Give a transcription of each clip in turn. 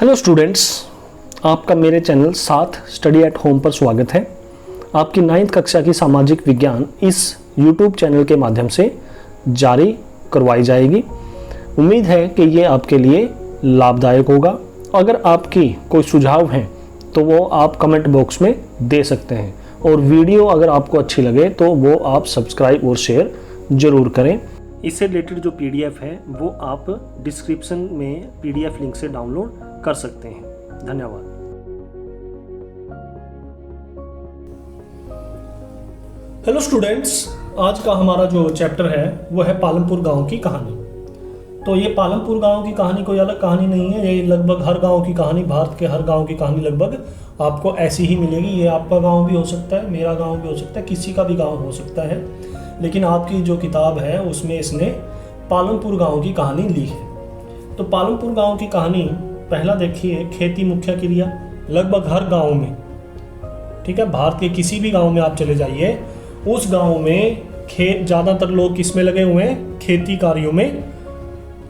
Hello students, आपका मेरे channel साथ स्टडी एट होम पर स्वागत है। आपकी 9th कक्षा की सामाजिक विज्ञान इस YouTube चैनल के माध्यम से जारी करवाई जाएगी। उम्मीद है कि ये आपके लिए लाभदायक होगा। अगर आपकी कोई सुझाव हैं तो वो आप कमेंट बॉक्स में दे सकते हैं, और वीडियो अगर आपको अच्छी लगे तो वो आप सब्सक्राइब और शेयर ज़रूर करें। इससे रिलेटेड जो PDF है वो आप डिस्क्रिप्शन में PDF लिंक से डाउनलोड कर सकते हैं। धन्यवाद। हेलो स्टूडेंट्स, आज का हमारा जो चैप्टर है वो है पालमपुर गांव की कहानी। तो ये पालमपुर गांव की कहानी कोई अलग कहानी नहीं है, ये लगभग हर गांव की कहानी, भारत के हर गांव की कहानी लगभग आपको ऐसी ही मिलेगी। ये आपका गांव भी हो सकता है, मेरा गांव भी हो सकता है, किसी का भी गांव हो सकता है, लेकिन आपकी जो किताब है उसमें इसने पालमपुर गांव की कहानी ली है। तो पालमपुर गांव की कहानी पहला देखिए, खेती मुख्य क्रिया लगभग हर गांव में, ठीक है, भारत के किसी भी गांव में आप चले जाइए, उस गांव में खेत, ज़्यादातर लोग किस में लगे हुए हैं? खेती कार्यों में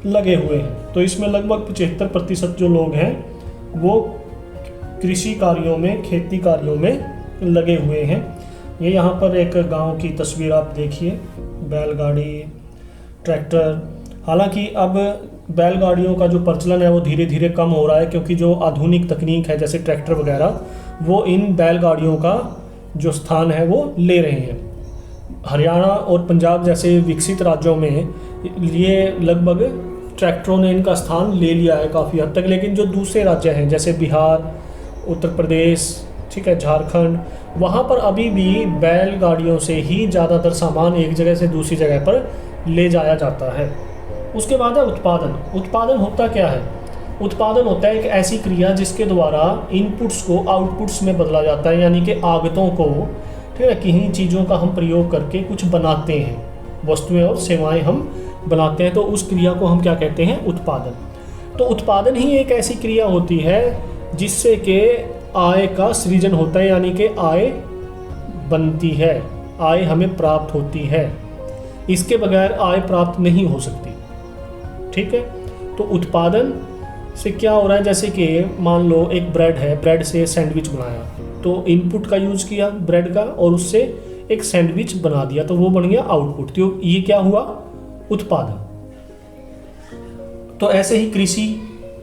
लगे हुए हैं। तो इसमें लगभग 75% जो लोग हैं वो कृषि कार्यों में, खेती कार्यों में लगे हुए हैं। ये यहाँ पर एक गांव की तस्वीर आप देखिए, बैलगाड़ी, ट्रैक्टर। हालांकि अब बैलगाड़ियों का जो प्रचलन है वो धीरे धीरे कम हो रहा है, क्योंकि जो आधुनिक तकनीक है जैसे ट्रैक्टर वगैरह, वो इन बैलगाड़ियों का जो स्थान है वो ले रहे हैं। हरियाणा और पंजाब जैसे विकसित राज्यों में ये लगभग ट्रैक्टरों ने इनका स्थान ले लिया है काफ़ी हद तक। लेकिन जो दूसरे राज्य हैं जैसे बिहार, उत्तर प्रदेश, ठीक है, झारखंड, वहाँ पर अभी भी बैलगाड़ियों से ही ज़्यादातर सामान एक जगह से दूसरी जगह पर ले जाया जाता है। उसके बाद है उत्पादन। उत्पादन होता क्या है? उत्पादन होता है एक ऐसी क्रिया जिसके द्वारा इनपुट्स को आउटपुट्स में बदला जाता है, यानी कि आगतों को, ठीक है, किन्हीं चीज़ों का हम प्रयोग करके कुछ बनाते हैं, वस्तुएं और सेवाएं हम बनाते हैं, तो उस क्रिया को हम क्या कहते हैं? उत्पादन। तो उत्पादन ही एक ऐसी क्रिया होती है जिससे कि आय का सृजन होता है, यानी कि आय बनती है, आय हमें प्राप्त होती है। इसके बगैर आय प्राप्त नहीं हो सकती, ठीक है। तो उत्पादन से क्या हो रहा है? जैसे कि मान लो एक ब्रेड है, ब्रेड से सैंडविच बनाया, तो इनपुट का यूज किया ब्रेड का और उससे एक सैंडविच बना दिया, तो वो बन गया आउटपुट। तो ये क्या हुआ? उत्पादन। तो ऐसे ही कृषि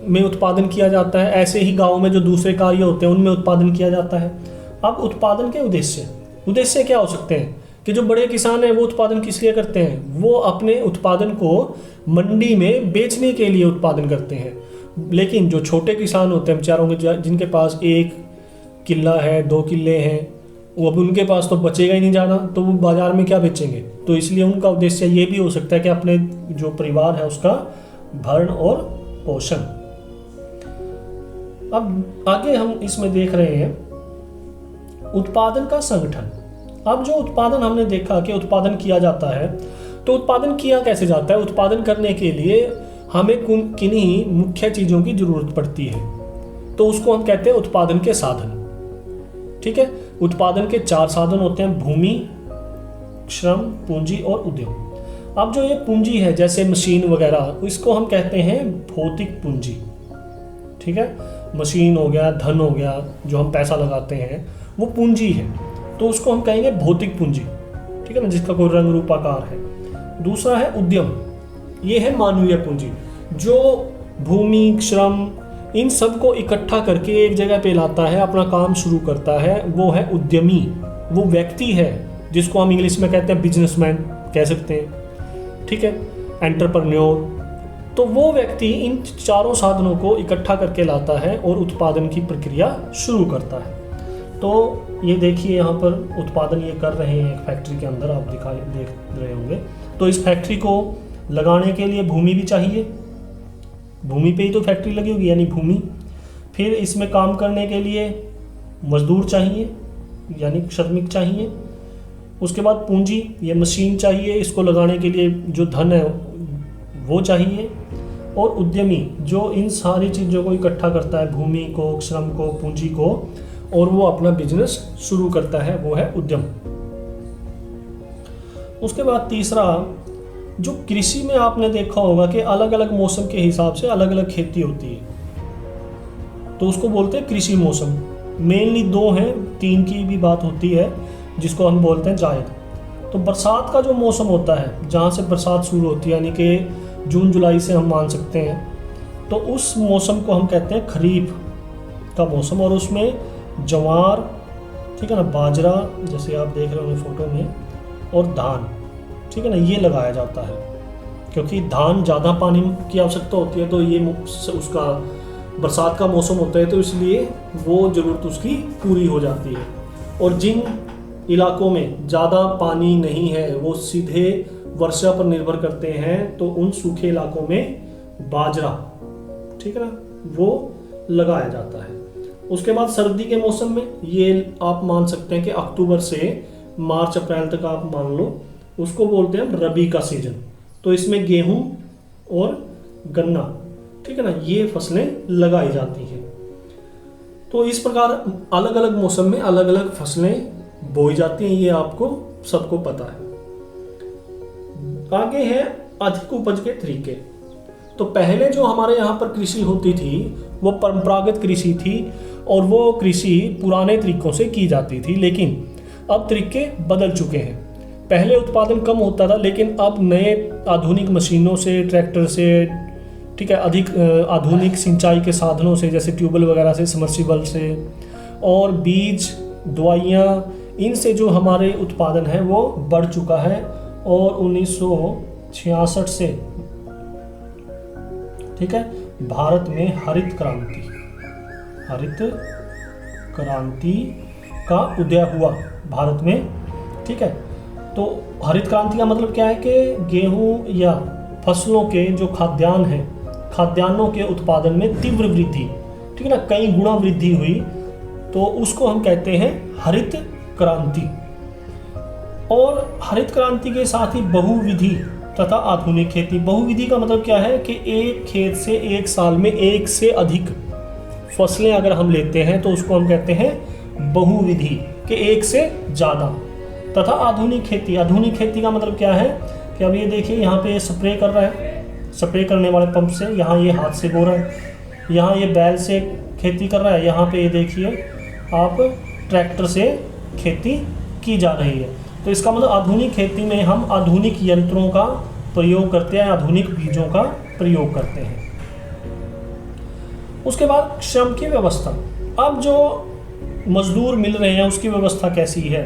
में उत्पादन किया जाता है, ऐसे ही गांव में जो दूसरे कार्य होते हैं उनमें उत्पादन किया जाता है। अब उत्पादन के उद्देश्य क्या हो सकते हैं? कि जो बड़े किसान हैं वो उत्पादन किस लिए करते हैं? वो अपने उत्पादन को मंडी में बेचने के लिए उत्पादन करते हैं। लेकिन जो छोटे किसान होते हैं बेचारों के, जिनके पास 1 किला है, 2 किले हैं, वो अब उनके पास तो बचेगा ही नहीं ज़्यादा, तो वो बाजार में क्या बेचेंगे? तो इसलिए उनका उद्देश्य ये भी हो सकता है कि अपने जो परिवार है उसका भरण और पोषण। अब आगे हम इसमें देख रहे हैं उत्पादन का संगठन। अब जो उत्पादन हमने देखा कि उत्पादन किया जाता है, तो उत्पादन किया कैसे जाता है? उत्पादन करने के लिए हमें किन्हीं मुख्य चीज़ों की जरूरत पड़ती है, तो उसको हम कहते हैं उत्पादन के साधन, ठीक है। उत्पादन के 4 साधन होते हैं: भूमि, श्रम, पूंजी और उद्यम। अब जो ये पूंजी है जैसे मशीन वगैरह, इसको हम कहते हैं भौतिक पूंजी, ठीक है। मशीन हो गया, धन हो गया, जो हम पैसा लगाते हैं वो पूंजी है, तो उसको हम कहेंगे भौतिक पूंजी, ठीक है ना, जिसका कोई रंग रूप आकार है। दूसरा है उद्यम, ये है मानवीय पूंजी, जो भूमि, श्रम, इन सब को इकट्ठा करके एक जगह पे लाता है, अपना काम शुरू करता है, वो है उद्यमी। वो व्यक्ति है जिसको हम इंग्लिश में कहते हैं बिजनेसमैन कह सकते हैं, ठीक है, एंटरप्रेन्योर। तो वो व्यक्ति इन 4 साधनों को इकट्ठा करके लाता है और उत्पादन की प्रक्रिया शुरू करता है। तो ये देखिए यहाँ पर उत्पादन ये कर रहे हैं एक फैक्ट्री के अंदर, आप देख रहे होंगे। तो इस फैक्ट्री को लगाने के लिए भूमि भी चाहिए, भूमि पे ही तो फैक्ट्री लगी होगी, यानी भूमि। फिर इसमें काम करने के लिए मजदूर चाहिए, यानी श्रमिक चाहिए। उसके बाद पूंजी, ये मशीन चाहिए, इसको लगाने के लिए जो धन है वो चाहिए। और उद्यमी, जो इन सारी चीज़ों को इकट्ठा करता है, भूमि को, श्रम को, पूंजी को, और वो अपना बिजनेस शुरू करता है, वो है उद्यम। उसके बाद तीसरा, जो कृषि में आपने देखा होगा कि अलग अलग मौसम के हिसाब से अलग अलग खेती होती है, तो उसको बोलते हैं कृषि मौसम। मेनली दो हैं, तीन की भी बात होती है, जिसको हम बोलते हैं जायद। तो बरसात का जो मौसम होता है, जहाँ से बरसात शुरू होती है, यानी कि जून जुलाई से हम मान सकते हैं, तो उस मौसम को हम कहते हैं खरीफ का मौसम। और उसमें ज्वार, ठीक है ना, बाजरा जैसे आप देख रहे होंगे फोटो में, और धान, ठीक है ना, ये लगाया जाता है। क्योंकि धान ज़्यादा पानी की आवश्यकता होती है, तो ये उसका बरसात का मौसम होता है, तो इसलिए वो ज़रूरत उसकी पूरी हो जाती है। और जिन इलाकों में ज़्यादा पानी नहीं है, वो सीधे वर्षा पर निर्भर करते हैं, तो उन सूखे इलाकों में बाजरा, ठीक है ना, वो लगाया जाता है। उसके बाद सर्दी के मौसम में ये आप मान सकते हैं कि अक्टूबर से मार्च अप्रैल तक आप मान लो, उसको बोलते हैं रबी का सीजन। तो इसमें गेहूं और गन्ना, ठीक है ना, ये फसलें लगाई जाती हैं। तो इस प्रकार अलग अलग मौसम में अलग अलग फसलें बोई जाती हैं, ये आपको सबको पता है। आगे है अधिक उपज के तरीके। तो पहले जो हमारे यहाँ पर कृषि होती थी वो परंपरागत कृषि थी, और वो कृषि पुराने तरीकों से की जाती थी, लेकिन अब तरीके बदल चुके हैं। पहले उत्पादन कम होता था, लेकिन अब नए आधुनिक मशीनों से, ट्रैक्टर से, ठीक है, अधिक आधुनिक सिंचाई के साधनों से, जैसे ट्यूबवेल वगैरह से, समर्सिबल से, और बीज, दवाइयाँ, इनसे जो हमारे उत्पादन है वो बढ़ चुका है। और 1966 से, ठीक है, भारत में हरित क्रांति का उदय हुआ भारत में, ठीक है। तो हरित क्रांति का मतलब क्या है कि गेहूं या फसलों के जो खाद्यान्न है, खाद्यान्नों के उत्पादन में तीव्र वृद्धि, ठीक है ना, कई गुना वृद्धि हुई, तो उसको हम कहते हैं हरित क्रांति। और हरित क्रांति के साथ ही बहुविधि तथा आधुनिक खेती। बहुविधि का मतलब क्या है कि एक खेत से एक साल में एक से अधिक फसलें अगर हम लेते हैं तो उसको हम कहते हैं बहुविधि, कि एक से ज़्यादा। तथा आधुनिक खेती। आधुनिक खेती का मतलब क्या है कि अब ये देखिए, यहाँ पे स्प्रे कर रहा है, स्प्रे करने वाले पंप से, यहाँ ये हाथ से बो रहा है, यहाँ ये बैल से खेती कर रहा है, यहाँ पे ये देखिए आप ट्रैक्टर से खेती की जा रही है। तो इसका मतलब आधुनिक खेती में हम आधुनिक यंत्रों का प्रयोग करते हैं, आधुनिक बीजों का प्रयोग करते हैं। उसके बाद श्रम की व्यवस्था। अब जो मजदूर मिल रहे हैं उसकी व्यवस्था कैसी है।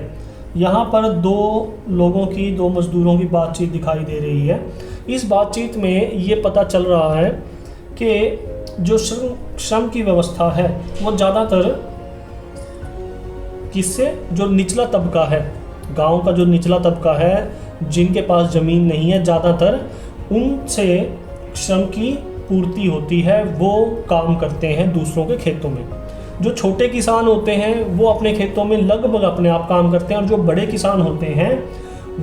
यहाँ पर दो मजदूरों की बातचीत दिखाई दे रही है। इस बातचीत में ये पता चल रहा है कि जो श्रम की व्यवस्था है वो ज़्यादातर किससे, जो निचला तबका है, गांव का जो निचला तबका है, जिनके पास ज़मीन नहीं है, ज़्यादातर उनसे श्रम की पूर्ति होती है, वो काम करते हैं दूसरों के खेतों में। जो छोटे किसान होते हैं वो अपने खेतों में लगभग अपने आप काम करते हैं, और जो बड़े किसान होते हैं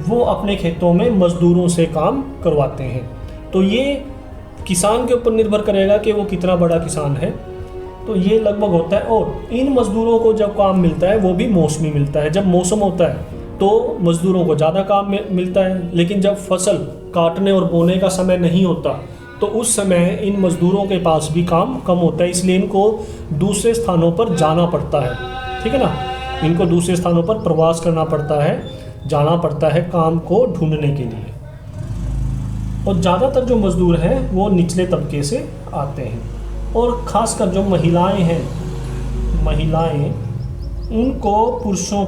वो अपने खेतों में मजदूरों से काम करवाते हैं। तो ये किसान के ऊपर निर्भर करेगा कि वो कितना बड़ा किसान है, तो ये लगभग होता है। और इन मजदूरों को जब काम मिलता है वो भी मौसमी मिलता है। जब मौसम होता है तो मजदूरों को ज़्यादा काम मिलता है, लेकिन जब फसल काटने और बोने का समय नहीं होता तो उस समय इन मजदूरों के पास भी काम कम होता है, इसलिए इनको दूसरे स्थानों पर जाना पड़ता है, ठीक है ना, इनको दूसरे स्थानों पर प्रवास करना पड़ता है, जाना पड़ता है काम को ढूंढने के लिए। और ज़्यादातर जो मजदूर हैं वो निचले तबके से आते हैं, और ख़ासकर जो महिलाएं हैं, उनको पुरुषों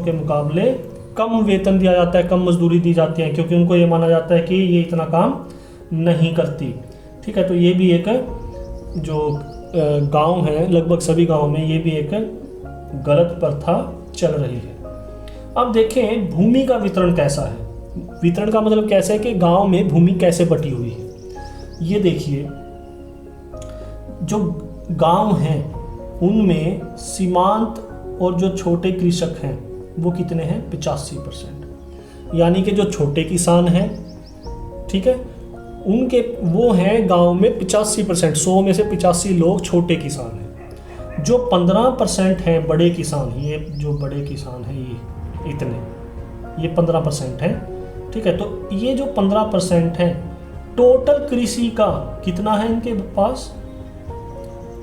के मुकाबले कम वेतन दिया जाता है, कम मजदूरी दी जाती है, क्योंकि उनको ये माना जाता है कि ये इतना काम नहीं करती, ठीक है। तो ये भी एक जो गांव है, लगभग सभी गांव में ये भी एक गलत प्रथा चल रही है। अब देखें भूमि का वितरण कैसा है। वितरण का मतलब कैसे है कि गांव में भूमि कैसे बटी हुई है। ये देखिए, जो गांव हैं उनमें सीमांत और जो छोटे कृषक हैं वो कितने हैं, 85%। यानी कि जो छोटे किसान हैं, ठीक है, उनके वो हैं गांव में 85%, 100 में से 85 लोग छोटे किसान हैं। जो 15% हैं बड़े किसान, ये जो बड़े किसान हैं ये इतने, ये 15% हैं, ठीक है। तो ये जो 15% हैं, टोटल कृषि का कितना है इनके पास,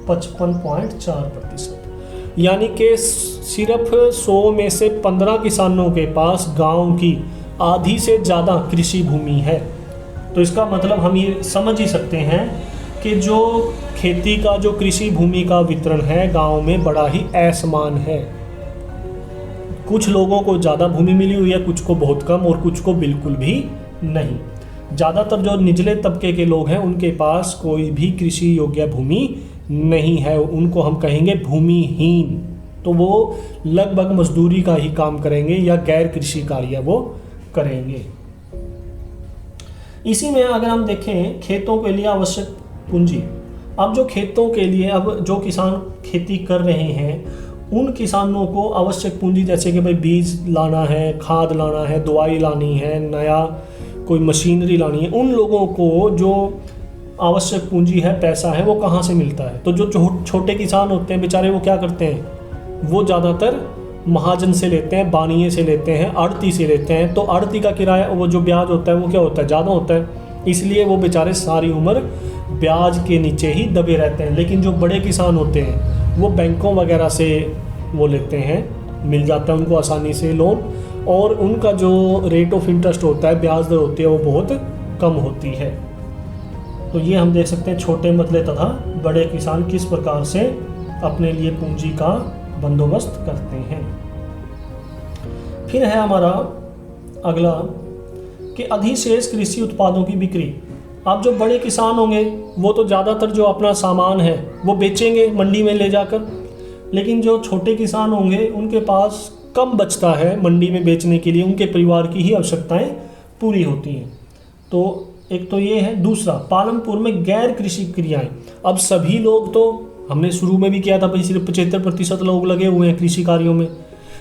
55.4%। यानी कि सिर्फ 100 में से 15 किसानों के पास गांव की आधी से ज़्यादा कृषि भूमि है। तो इसका मतलब हम ये समझ ही सकते हैं कि जो खेती का, जो कृषि भूमि का वितरण है गांव में बड़ा ही असमान है। कुछ लोगों को ज़्यादा भूमि मिली हुई है, कुछ को बहुत कम और कुछ को बिल्कुल भी नहीं। ज़्यादातर जो निचले तबके के लोग हैं उनके पास कोई भी कृषि योग्य भूमि नहीं है, उनको हम कहेंगे भूमिहीन। तो वो लगभग मजदूरी का ही काम करेंगे या गैर कृषि कार्य वो करेंगे। इसी में अगर हम देखें खेतों के लिए आवश्यक पूंजी, अब जो खेतों के लिए अब जो किसान खेती कर रहे हैं उन किसानों को आवश्यक पूंजी, जैसे कि भाई बीज लाना है, खाद लाना है, दवाई लानी है, नया कोई मशीनरी लानी है, उन लोगों को जो आवश्यक पूंजी है, पैसा है, वो कहाँ से मिलता है? तो जो छोटे किसान होते हैं बेचारे, वो क्या करते हैं? वो ज़्यादातर महाजन से लेते हैं, बानिये से लेते हैं, आड़ती से लेते हैं। तो आड़ती का किराया, वो जो ब्याज होता है वो क्या होता है? ज़्यादा होता है, इसलिए वो बेचारे सारी उम्र ब्याज के नीचे ही दबे रहते हैं। लेकिन जो बड़े किसान होते हैं वो बैंकों वगैरह से वो लेते हैं, मिल जाता है उनको आसानी से लोन, और उनका जो रेट ऑफ इंटरेस्ट होता है, ब्याज दर होती है, वो बहुत कम होती है। तो ये हम देख सकते हैं छोटे मतले तथा बड़े किसान किस प्रकार से अपने लिए पूंजी का बंदोबस्त करते हैं। फिर है हमारा अगला कि अधिशेष कृषि उत्पादों की बिक्री। अब जो बड़े किसान होंगे वो तो ज़्यादातर जो अपना सामान है वो बेचेंगे मंडी में ले जाकर, लेकिन जो छोटे किसान होंगे उनके पास कम बचता है मंडी में बेचने के लिए, उनके परिवार की ही आवश्यकताएं पूरी होती हैं। तो एक तो ये है। दूसरा, पालमपुर में गैर कृषि क्रियाएं। अब सभी लोग, तो हमने शुरू में भी किया था भाई, सिर्फ 75% लोग लगे हुए हैं कृषि कार्यों में।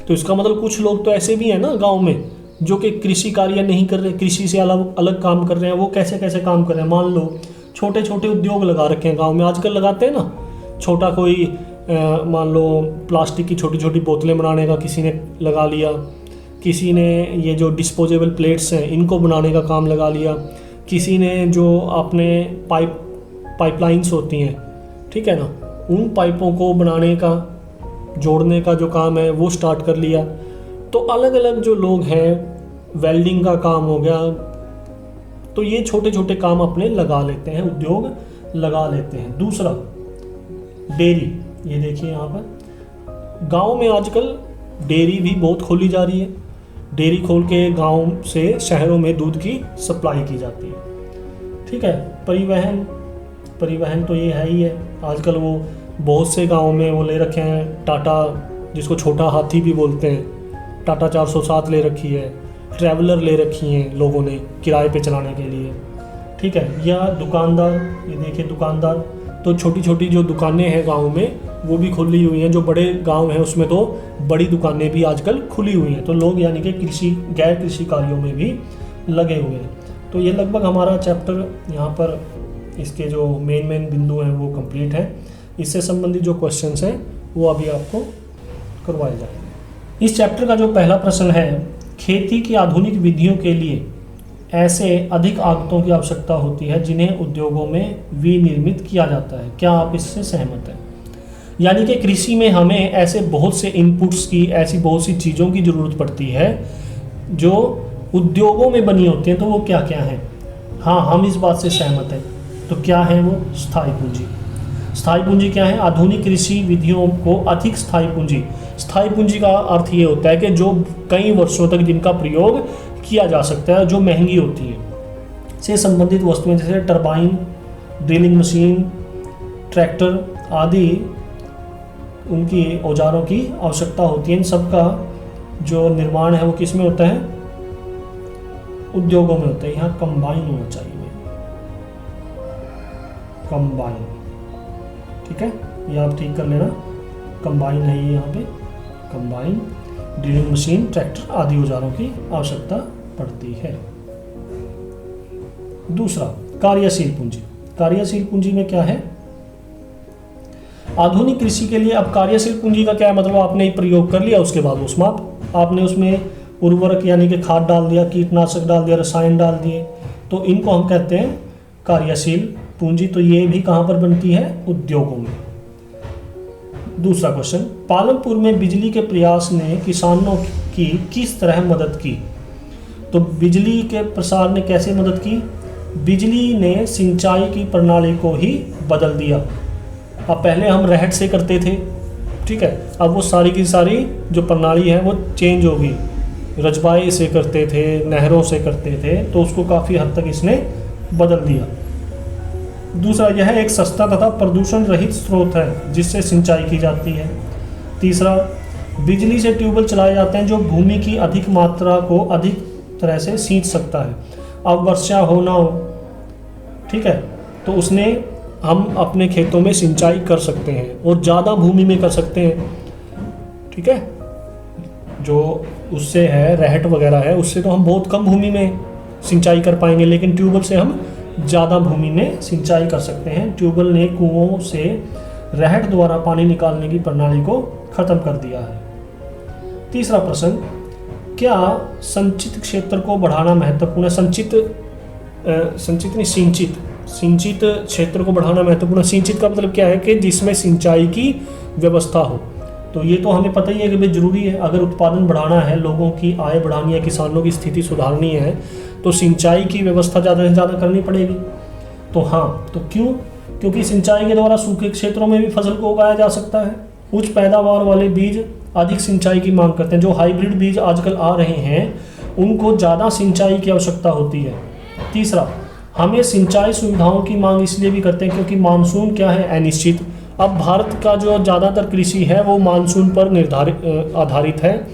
तो इसका मतलब कुछ लोग तो ऐसे भी हैं ना गांव में जो कि कृषि कार्य नहीं कर रहे, कृषि से अलग अलग काम कर रहे हैं। वो कैसे कैसे काम कर रहे हैं? मान लो छोटे छोटे उद्योग लगा रखे हैं गांव में, आजकल लगाते हैं ना। छोटा कोई मान लो प्लास्टिक की छोटी छोटी बोतलें बनाने का किसी ने लगा लिया, किसी ने ये जो डिस्पोजेबल प्लेट्स हैं इनको बनाने का काम लगा लिया, किसी ने जो अपने पाइपलाइंस होती हैं, ठीक है ना, उन पाइपों को बनाने का, जोड़ने का जो काम है वो स्टार्ट कर लिया। तो अलग अलग जो लोग हैं, वेल्डिंग का काम हो गया, तो ये छोटे छोटे काम अपने लगा लेते हैं, उद्योग लगा लेते हैं। दूसरा, डेयरी। ये देखिए यहाँ पर गांव में आजकल डेयरी भी बहुत खोली जा रही है। डेयरी खोल के गांव से शहरों में दूध की सप्लाई की जाती है, ठीक है। परिवहन तो ये है ही है। आजकल वो बहुत से गाँव में वो ले रखे हैं टाटा, जिसको छोटा हाथी भी बोलते हैं, टाटा 407 ले रखी है, ट्रैवलर ले रखी हैं लोगों ने किराए पे चलाने के लिए, ठीक है। या दुकानदार, ये देखिए दुकानदार, तो छोटी छोटी जो दुकानें हैं गांव में वो भी खुली हुई हैं। जो बड़े गांव हैं उसमें तो बड़ी दुकानें भी आजकल खुली हुई हैं। तो लोग यानी कि कृषि, गैर कृषि कार्यों में भी लगे हुए हैं। तो ये लगभग हमारा चैप्टर यहाँ पर, इसके जो मेन बिंदु हैं वो कंप्लीट है। इससे संबंधित जो क्वेश्चंस हैं वो अभी आपको करवाए जाएंगे। इस चैप्टर का जो पहला प्रश्न है, खेती की आधुनिक विधियों के लिए ऐसे अधिक आगतों की आवश्यकता होती है जिन्हें उद्योगों में विनिर्मित किया जाता है, क्या आप इससे सहमत हैं? यानी कि कृषि में हमें ऐसे बहुत से इनपुट्स की, ऐसी बहुत सी चीज़ों की ज़रूरत पड़ती है जो उद्योगों में बनी होती हैं। तो वो क्या क्या हैं? हाँ, हम इस बात से सहमत हैं। तो क्या है वो? स्थायी पूंजी। स्थायी पूंजी क्या है? आधुनिक कृषि विधियों को अधिक स्थायी पूंजी। स्थायी पूंजी का अर्थ ये होता है कि जो कई वर्षों तक जिनका प्रयोग किया जा सकता है, जो महंगी होती है, से संबंधित वस्तुएं जैसे टरबाइन, ड्रिलिंग मशीन, ट्रैक्टर आदि, उनकी औजारों की आवश्यकता होती है। इन सबका जो निर्माण है वो किस में होता है? उद्योगों में होता है। यहाँ कंबाइन होना चाहिए, कंबाइन, ठीक है, ये आप ठीक कर लेना, कंबाइन है ये यहाँ पे। कंबाइन, ड्रिलिंग मशीन, ट्रैक्टर आदि औजारों की आवश्यकता पड़ती है। दूसरा, कार्यशील पूंजी। कार्यशील पूंजी में क्या है? आधुनिक कृषि के लिए अब कार्यशील पूंजी का क्या है? मतलब आपने प्रयोग कर लिया, उसके बाद वो समाप्त। आपने उसमें उर्वरक यानी कि खाद डाल दिया, कीटनाशक डाल दिया, रसायन डाल दिए, तो इनको हम कहते हैं कार्यशील पूंजी। तो ये भी कहाँ पर बनती है? उद्योगों में। दूसरा क्वेश्चन, पालमपुर में बिजली के प्रयास ने किसानों की किस तरह मदद की? तो बिजली के प्रसार ने कैसे मदद की? बिजली ने सिंचाई की प्रणाली को ही बदल दिया। अब पहले हम रहट से करते थे, ठीक है, अब वो सारी की सारी जो प्रणाली है वो चेंज होगी, रजबाई से करते थे, नहरों से करते थे, तो उसको काफ़ी हद तक इसने बदल दिया। दूसरा, यह एक सस्ता तथा प्रदूषण रहित स्रोत है जिससे सिंचाई की जाती है। तीसरा, बिजली से ट्यूबवेल चलाए जाते हैं जो भूमि की अधिक मात्रा को अधिक तरह से सींच सकता है। अब वर्षा हो ना हो, ठीक है, तो उसने हम अपने खेतों में सिंचाई कर सकते हैं और ज़्यादा भूमि में कर सकते हैं, ठीक है। जो उससे है रहट वगैरह है, उससे तो हम बहुत कम भूमि में सिंचाई कर पाएंगे, लेकिन ट्यूबवेल से हम ज़्यादा भूमि में सिंचाई कर सकते हैं। ट्यूबवेल ने कुओं से रहट द्वारा पानी निकालने की प्रणाली को ख़त्म कर दिया है। तीसरा प्रश्न, क्या संचित क्षेत्र को बढ़ाना महत्वपूर्ण है? सिंचित क्षेत्र को बढ़ाना महत्वपूर्ण है। सिंचित का मतलब क्या है कि जिसमें सिंचाई की व्यवस्था हो। तो ये तो हमें पता ही है कि भाई जरूरी है, अगर उत्पादन बढ़ाना है, लोगों की आय बढ़ानी है, किसानों की स्थिति सुधारनी है, तो सिंचाई की व्यवस्था ज़्यादा से ज़्यादा करनी पड़ेगी। तो हाँ, तो क्यों? क्योंकि सिंचाई के द्वारा सूखे क्षेत्रों में भी फसल को उगाया जा सकता है। उच्च पैदावार वाले बीज अधिक सिंचाई की मांग करते हैं। जो हाइब्रिड बीज आजकल आ रहे हैं उनको ज़्यादा सिंचाई की आवश्यकता होती है। तीसरा, हमें सिंचाई सुविधाओं की मांग इसलिए भी करते हैं क्योंकि मानसून क्या है? अनिश्चित। अब भारत का जो ज़्यादातर कृषि है वो मानसून पर आधारित है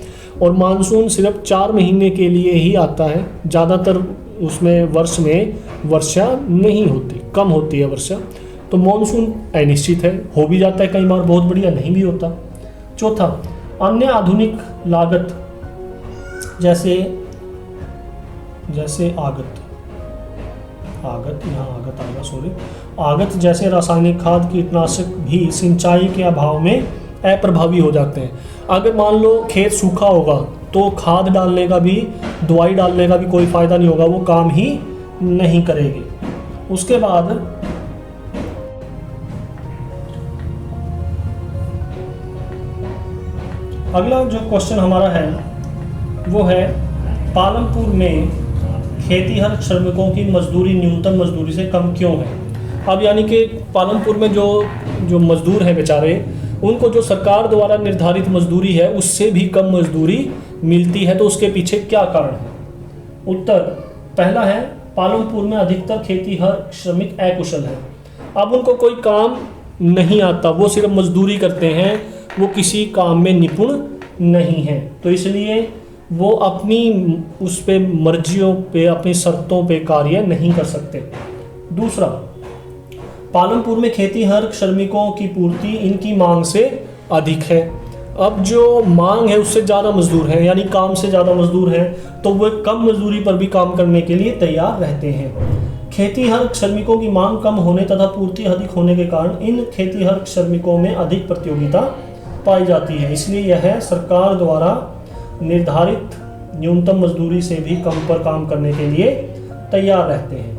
और मानसून सिर्फ 4 महीने के लिए ही आता है। ज़्यादातर उसमें वर्ष में वर्षा नहीं होती, कम होती है वर्षा। तो मानसून अनिश्चित है, हो भी जाता है कई बार बहुत बढ़िया, नहीं भी होता। चौथा, अन्य आधुनिक लागत जैसे आगत जैसे रासायनिक खाद, कीटनाशक भी सिंचाई के अभाव में अप्रभावी हो जाते हैं। अगर मान लो खेत सूखा होगा तो खाद डालने का भी, दवाई डालने का भी कोई फायदा नहीं होगा, वो काम ही नहीं करेगी। उसके बाद अगला जो क्वेश्चन हमारा है वो है, पालमपुर में खेतीहर श्रमिकों की मजदूरी न्यूनतम मजदूरी से कम क्यों है? अब यानी कि पालमपुर में जो मजदूर हैं बेचारे, उनको जो सरकार द्वारा निर्धारित मजदूरी है उससे भी कम मजदूरी मिलती है, तो उसके पीछे क्या कारण है? उत्तर, पहला है, पालमपुर में अधिकतर खेतीहर श्रमिक अकुशल हैं। अब उनको कोई काम नहीं आता, वो सिर्फ मजदूरी करते हैं, वो किसी काम में निपुण नहीं है, तो इसलिए वो अपनी उस पे मर्जियों पे, अपनी शर्तों पे कार्य नहीं कर सकते। दूसरा, पालमपुर में खेतीहर श्रमिकों की पूर्ति इनकी मांग से अधिक है। अब जो मांग है उससे ज़्यादा मजदूर हैं, यानी काम से ज़्यादा मजदूर हैं, तो वे कम मजदूरी पर भी काम करने के लिए तैयार रहते हैं। खेतीहर श्रमिकों की मांग कम होने तथा पूर्ति अधिक होने के कारण इन खेतीहर श्रमिकों में अधिक प्रतियोगिता पाई जाती है, इसलिए यह सरकार द्वारा निर्धारित न्यूनतम मजदूरी से भी कम पर काम करने के लिए तैयार रहते हैं।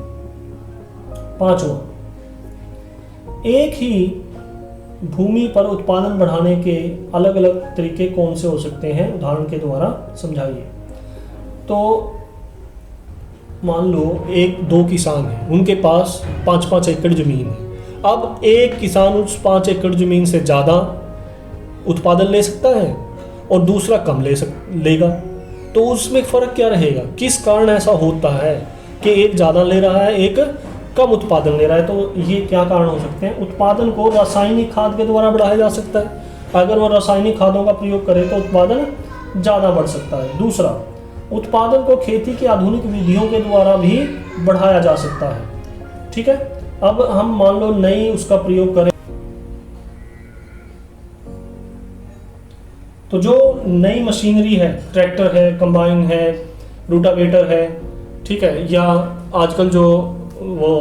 पांचवा, एक ही भूमि पर उत्पादन बढ़ाने के अलग अलग तरीके कौन से हो सकते हैं? उदाहरण के द्वारा समझाइए। तो मान लो 1-2 किसान हैं, उनके पास 5-5 एकड़ जमीन है। अब एक किसान उस 5 एकड़ जमीन से ज़्यादा उत्पादन ले सकता है और दूसरा कम लेगा, तो उसमें फ़र्क क्या रहेगा? किस कारण ऐसा होता है कि एक ज़्यादा ले रहा है, एक कम उत्पादन ले रहा है? तो ये क्या कारण हो सकते हैं? उत्पादन को रासायनिक खाद के द्वारा बढ़ाया जा सकता है। अगर वो रासायनिक खादों का प्रयोग करे तो उत्पादन ज़्यादा बढ़ सकता है। दूसरा, उत्पादन को खेती की आधुनिक विधियों के द्वारा भी बढ़ाया जा सकता है, ठीक है। अब हम मान लो नई उसका प्रयोग करें, तो जो नई मशीनरी है, ट्रैक्टर है, कंबाइन है, रूटावेटर है, ठीक है, या आजकल जो वो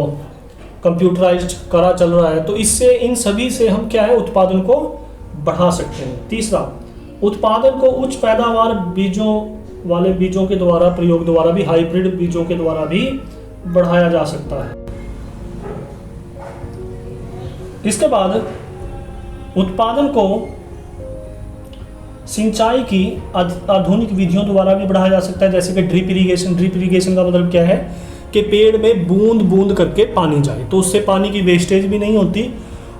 कंप्यूटराइज्ड करा चल रहा है, तो इससे इन सभी से हम क्या है, उत्पादन को बढ़ा सकते हैं। तीसरा, उत्पादन को उच्च पैदावार बीजों के द्वारा, प्रयोग द्वारा भी, हाइब्रिड बीजों के द्वारा भी बढ़ाया जा सकता है। इसके बाद उत्पादन को सिंचाई की आधुनिक विधियों द्वारा भी बढ़ाया जा सकता है, जैसे कि ड्रिप इरीगेशन। ड्रिप इरीगेशन का मतलब क्या है कि पेड़ में बूंद बूंद करके पानी जाए, तो उससे पानी की वेस्टेज भी नहीं होती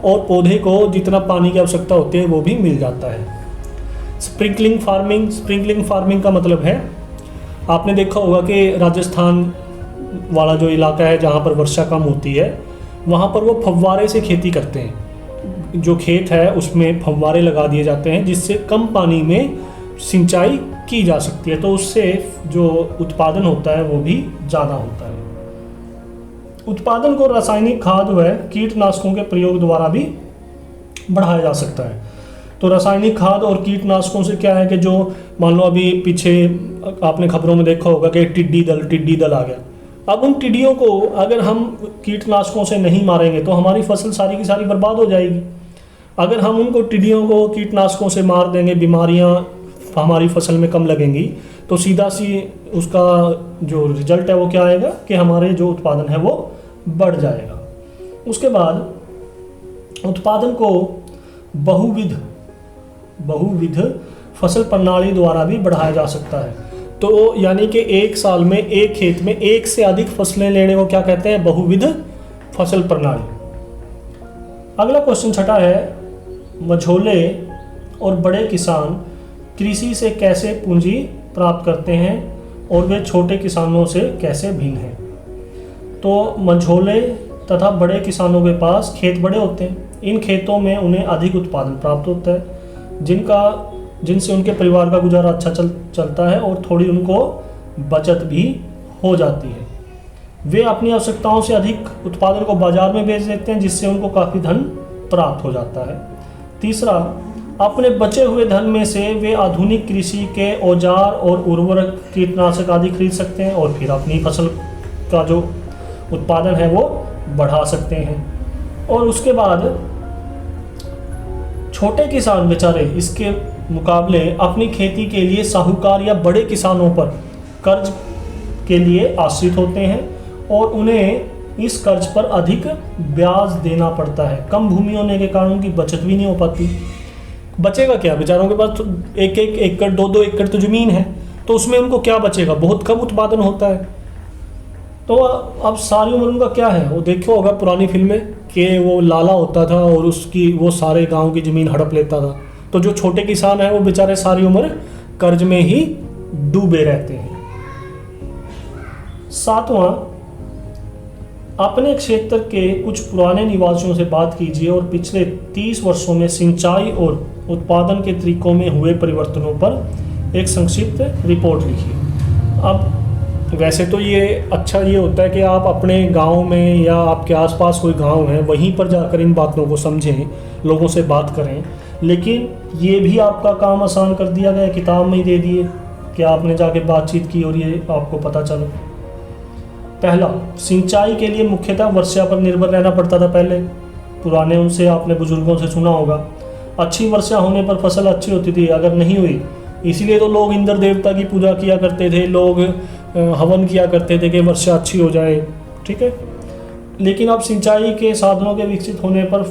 और पौधे को जितना पानी की आवश्यकता होती है वो भी मिल जाता है। Sprinkling farming. स्प्रिंकलिंग फार्मिंग का मतलब है, आपने देखा होगा कि राजस्थान वाला जो इलाका है जहाँ पर वर्षा कम होती है, वहाँ पर वो फव्वारे से खेती करते हैं। जो खेत है उसमें फव्वारे लगा दिए जाते हैं जिससे कम पानी में सिंचाई की जा सकती है, तो उससे जो उत्पादन होता है वो भी ज़्यादा होता है। उत्पादन को रासायनिक खाद व कीटनाशकों के प्रयोग द्वारा भी बढ़ाया जा सकता है। तो रासायनिक खाद और कीटनाशकों से क्या है कि जो मान लो अभी पीछे आपने खबरों में देखा होगा कि टिड्डी दल आ गया। अब उन टिड्डियों को अगर हम कीटनाशकों से नहीं मारेंगे तो हमारी फसल सारी की सारी बर्बाद हो जाएगी। अगर हम उनको टिड्डियों को कीटनाशकों से मार देंगे, बीमारियां हमारी फसल में कम लगेंगी, तो सीधा सी उसका जो रिजल्ट है वो क्या आएगा कि हमारे जो उत्पादन है वो बढ़ जाएगा। उसके बाद उत्पादन को बहुविध फसल प्रणाली द्वारा भी बढ़ाया जा सकता है। तो यानी कि एक साल में एक खेत में एक से अधिक फसलें लेने को क्या कहते हैं? बहुविध फसल प्रणाली। अगला क्वेश्चन छठा है, मझोले और बड़े किसान कृषि से कैसे पूंजी प्राप्त करते हैं और वे छोटे किसानों से कैसे भिन्न हैं? तो मझोले तथा बड़े किसानों के पास खेत बड़े होते हैं। इन खेतों में उन्हें अधिक उत्पादन प्राप्त होता है, जिनसे उनके परिवार का गुजारा अच्छा चलता है और थोड़ी उनको बचत भी हो जाती है। वे अपनी आवश्यकताओं से अधिक उत्पादन को बाजार में बेच देते हैं जिससे उनको काफ़ी धन प्राप्त हो जाता है। तीसरा, अपने बचे हुए धन में से वे आधुनिक कृषि के औजार और उर्वरक, कीटनाशक आदि खरीद सकते हैं और फिर अपनी फसल का जो उत्पादन है वो बढ़ा सकते हैं। और उसके बाद छोटे किसान बेचारे इसके मुकाबले अपनी खेती के लिए साहूकार या बड़े किसानों पर कर्ज के लिए आश्रित होते हैं और उन्हें इस कर्ज पर अधिक ब्याज देना पड़ता है। कम भूमि होने के कारण उनकी बचत भी नहीं हो पाती। बचेगा क्या? बेचारों के पास तो एक एकड़ 2 एकड़ तो ज़मीन है, तो उसमें उनको क्या बचेगा? बहुत कम उत्पादन होता है। तो अब सारी उम्र उनका क्या है? वो देखो होगा पुरानी फिल्में कि वो लाला होता था और उसकी वो सारे गांव की ज़मीन हड़प लेता था। तो जो छोटे किसान हैं वो बेचारे सारी उम्र कर्ज में ही डूबे रहते हैं। सातवां, अपने क्षेत्र के कुछ पुराने निवासियों से बात कीजिए और पिछले 30 वर्षों में सिंचाई और उत्पादन के तरीकों में हुए परिवर्तनों पर एक संक्षिप्त रिपोर्ट लिखिए। अब वैसे तो ये अच्छा ये होता है कि आप अपने गांव में या आपके आसपास कोई गांव है वहीं पर जाकर इन बातों को समझें, लोगों से बात करें, लेकिन ये भी आपका काम आसान कर दिया गया, किताब में ही दे दिए कि आपने जाके बातचीत की और ये आपको पता चला। पहला, सिंचाई के लिए मुख्यतः वर्षा पर निर्भर रहना पड़ता था पहले। पुराने उनसे आपने बुजुर्गों से सुना होगा, अच्छी वर्षा होने पर फसल अच्छी होती थी, अगर नहीं हुई इसीलिए तो लोग इंद्र देवता की पूजा किया करते थे, लोग हवन किया करते थे कि वर्षा अच्छी हो जाए। ठीक है, लेकिन अब सिंचाई के साधनों के विकसित होने पर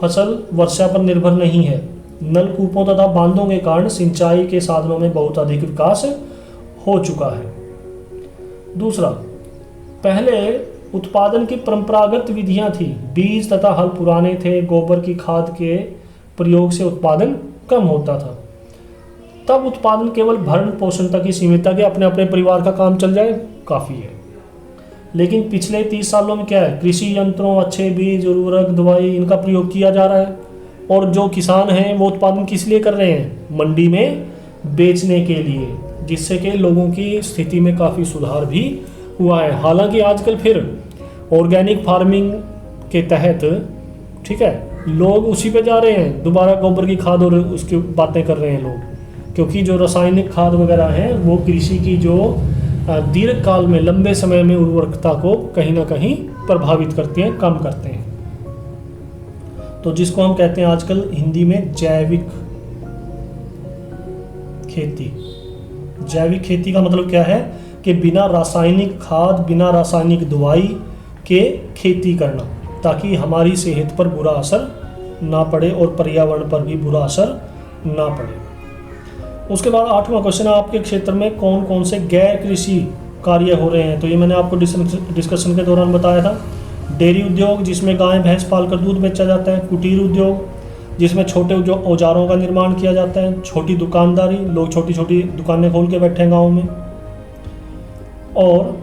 फसल वर्षा पर निर्भर नहीं है। नलकूपों तथा बांधों के कारण सिंचाई के साधनों में बहुत अधिक विकास हो चुका है। दूसरा, पहले उत्पादन की परंपरागत विधियां थी, बीज तथा हल पुराने थे, गोबर की खाद के प्रयोग से उत्पादन कम होता था। तब उत्पादन केवल भरण पोषण तक ही सीमित था कि अपने अपने परिवार का काम चल जाए, काफ़ी है। लेकिन पिछले 30 सालों में क्या है, कृषि यंत्रों, अच्छे बीज, उर्वरक, दवाई, इनका प्रयोग किया जा रहा है और जो किसान हैं वो उत्पादन किस लिए कर रहे हैं? मंडी में बेचने के लिए, जिससे कि लोगों की स्थिति में काफ़ी सुधार भी हुआ है। हालांकि आजकल फिर ऑर्गेनिक फार्मिंग के तहत, ठीक है, लोग उसी पे जा रहे हैं, दोबारा गोबर की खाद और उसकी बातें कर रहे हैं लोग, क्योंकि जो रासायनिक खाद वगैरह हैं वो कृषि की जो दीर्घ काल में, लंबे समय में उर्वरकता को कहीं ना कहीं प्रभावित करते हैं, कम करते हैं। तो जिसको हम कहते हैं आजकल हिंदी में जैविक खेती। जैविक खेती का मतलब क्या है कि बिना रासायनिक खाद, बिना रासायनिक दवाई के खेती करना, ताकि हमारी सेहत पर बुरा असर ना पड़े और पर्यावरण पर भी बुरा असर ना पड़े। उसके बाद 8वां क्वेश्चन है, आपके क्षेत्र में कौन कौन से गैर कृषि कार्य हो रहे हैं। तो ये मैंने आपको डिस्कशन के दौरान बताया था। डेयरी उद्योग, जिसमें गाय भैंस पालकर दूध बेचा जाता है। कुटीर उद्योग, जिसमें छोटे औजारों का निर्माण किया जाता है। छोटी दुकानदारी, लोग छोटी छोटी दुकानें खोल के बैठे हैं गाँव में। और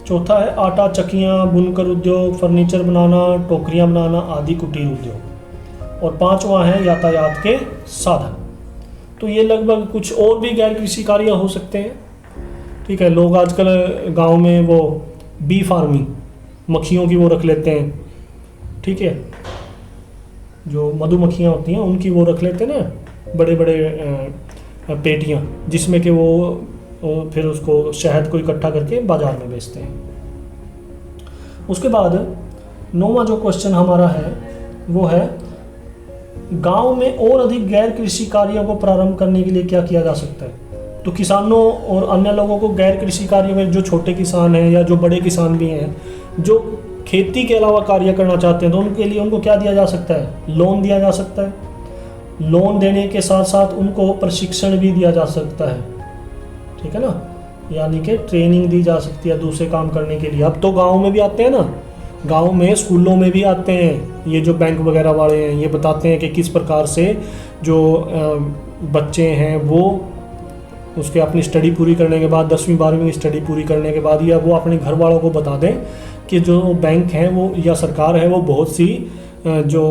चौथा है आटा चक्कियाँ, बुनकर उद्योग, फर्नीचर बनाना, टोकरियाँ बनाना आदि कुटीर उद्योग। और 5वां है यातायात के साधन। तो ये लगभग कुछ और भी गैर कृषि कार्य हो सकते हैं। ठीक है, लोग आजकल गांव में वो बी फार्मिंग, मक्खियों की वो रख लेते हैं। ठीक है, जो मधुमक्खियाँ होती हैं उनकी वो रख लेते हैं ना, बड़े बड़े पेटियाँ, जिसमें कि वो फिर उसको शहद को इकट्ठा करके बाजार में बेचते हैं। उसके बाद 9वां जो क्वेश्चन हमारा है वो है, गांव में और अधिक गैर कृषि कार्यों को प्रारंभ करने के लिए क्या किया जा सकता है। तो किसानों और अन्य लोगों को गैर कृषि कार्यों में, जो छोटे किसान हैं या जो बड़े किसान भी हैं, जो खेती के अलावा कार्य करना चाहते हैं, तो उनके लिए उनको क्या दिया जा सकता है, लोन दिया जा सकता है। लोन देने के साथ साथ उनको प्रशिक्षण भी दिया जा सकता है। ठीक है ना, यानी कि ट्रेनिंग दी जा सकती है दूसरे काम करने के लिए। अब तो गाँव में भी आते हैं ना, गांव में स्कूलों में भी आते हैं ये जो बैंक वगैरह वाले हैं, ये बताते हैं कि किस प्रकार से जो बच्चे हैं वो उसके अपनी स्टडी पूरी करने के बाद, 10वीं 12वीं की स्टडी पूरी करने के बाद, या वो अपने घर वालों को बता दें कि जो बैंक हैं वो या सरकार है वो बहुत सी जो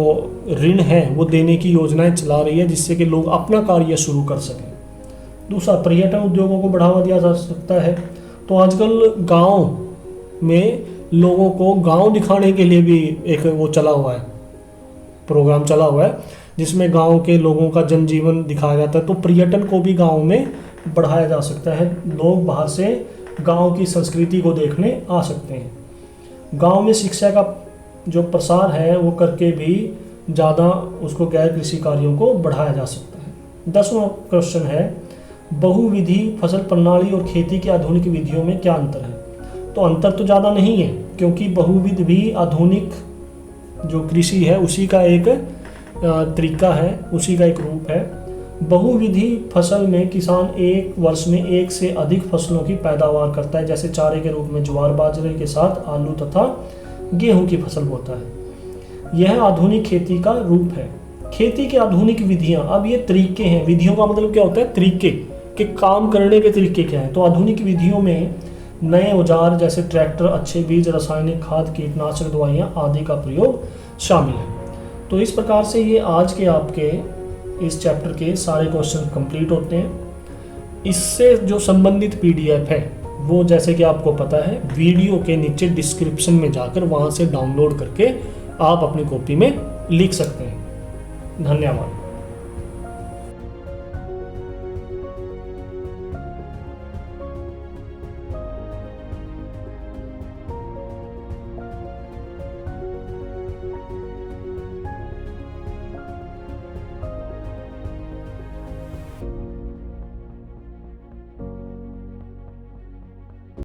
ऋण है वो देने की योजनाएं चला रही है, जिससे कि लोग अपना कार्य शुरू कर सकें। दूसरा, पर्यटन उद्योगों को बढ़ावा दिया जा सकता है। तो आजकल गाँव में लोगों को गांव दिखाने के लिए भी एक वो चला हुआ है, प्रोग्राम चला हुआ है, जिसमें गांव के लोगों का जनजीवन दिखाया जाता है। तो पर्यटन को भी गांव में बढ़ाया जा सकता है। लोग बाहर से गांव की संस्कृति को देखने आ सकते हैं। गांव में शिक्षा का जो प्रसार है वो करके भी ज़्यादा उसको गैर कृषि कार्यों को बढ़ाया जा सकता है। 10वां क्वेश्चन है, बहुविधि फसल प्रणाली और खेती की आधुनिक विधियों में क्या अंतर है। तो अंतर तो ज़्यादा नहीं है, क्योंकि बहुविध भी आधुनिक जो कृषि है उसी का एक तरीका है, उसी का एक रूप है। बहुविधि फसल में किसान एक वर्ष में एक से अधिक फसलों की पैदावार करता है, जैसे चारे के रूप में ज्वार बाजरे के साथ आलू तथा गेहूं की फसल बोता है। यह आधुनिक खेती का रूप है। खेती की आधुनिक विधियां, अब ये तरीके हैं, विधियों का मतलब क्या होता है, तरीके के काम करने के तरीके क्या हैं। तो आधुनिक विधियों में नए औजार जैसे ट्रैक्टर, अच्छे बीज, रासायनिक खाद, कीटनाशक दवाइयाँ आदि का प्रयोग शामिल है। तो इस प्रकार से ये आज के आपके इस चैप्टर के सारे क्वेश्चन कंप्लीट होते हैं। इससे जो संबंधित PDF है वो, जैसे कि आपको पता है, वीडियो के नीचे डिस्क्रिप्शन में जाकर वहाँ से डाउनलोड करके आप अपनी कॉपी में लिख सकते हैं। धन्यवाद।